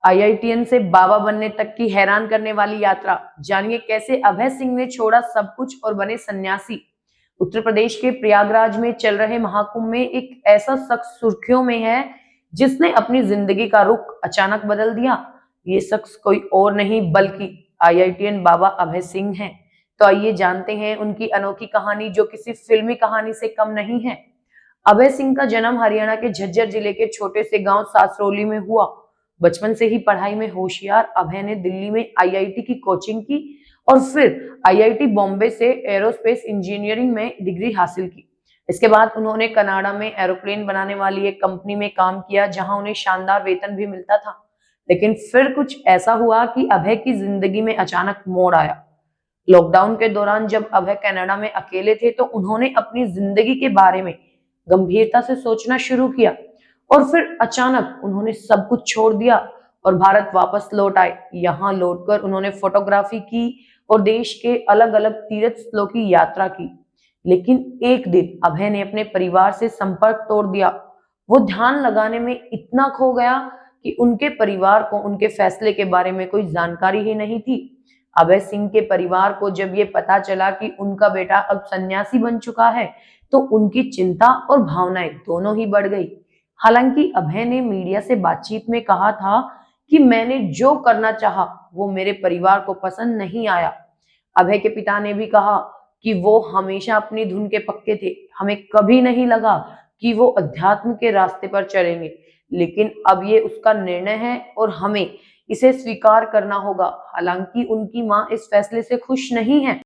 IITian से बाबा बनने तक की हैरान करने वाली यात्रा। जानिए कैसे अभय सिंह ने छोड़ा सब कुछ और बने सन्यासी। उत्तर प्रदेश के प्रयागराज में चल रहे महाकुंभ में एक ऐसा शख्स सुर्खियों में है जिसने अपनी जिंदगी का रुख अचानक बदल दिया। ये शख्स कोई और नहीं बल्कि आईआईटीएन बाबा अभय सिंह हैं। तो आइए जानते हैं उनकी अनोखी कहानी जो किसी फिल्मी कहानी से कम नहीं है। अभय सिंह का जन्म हरियाणा के झज्जर जिले के छोटे से गांव सासरौली में हुआ। बचपन से ही पढ़ाई में होशियार अभय ने दिल्ली में आईआईटी की कोचिंग की और फिर आईआईटी बॉम्बे से एरोस्पेस इंजीनियरिंग में डिग्री हासिल की। इसके बाद उन्होंने कनाडा में एरोप्लेन बनाने वाली एक कंपनी में काम किया जहां उन्हें शानदार वेतन भी मिलता था। लेकिन फिर कुछ ऐसा हुआ कि अभय की जिंदगी में अचानक मोड़ आया। लॉकडाउन के दौरान जब अभय कनाडा में अकेले थे तो उन्होंने अपनी जिंदगी के बारे में गंभीरता से सोचना शुरू किया और फिर अचानक उन्होंने सब कुछ छोड़ दिया और भारत वापस लौट आए। यहाँ लौटकर उन्होंने फोटोग्राफी की और देश के अलग अलग तीर्थ स्थलों की यात्रा की। लेकिन एक दिन अभय ने अपने परिवार से संपर्क तोड़ दिया। वो ध्यान लगाने में इतना खो गया कि उनके परिवार को उनके फैसले के बारे में कोई जानकारी ही नहीं थी। अभय सिंह के परिवार को जब ये पता चला कि उनका बेटा अब सन्यासी बन चुका है तो उनकी चिंता और भावनाएं दोनों ही बढ़ गई। हालांकि अभय ने मीडिया से बातचीत में कहा था कि मैंने जो करना चाहा वो मेरे परिवार को पसंद नहीं आया। अभय के पिता ने भी कहा कि वो हमेशा अपनी धुन के पक्के थे। हमें कभी नहीं लगा कि वो अध्यात्म के रास्ते पर चलेंगे, लेकिन अब ये उसका निर्णय है और हमें इसे स्वीकार करना होगा। हालांकि उनकी मां इस फैसले से खुश नहीं है।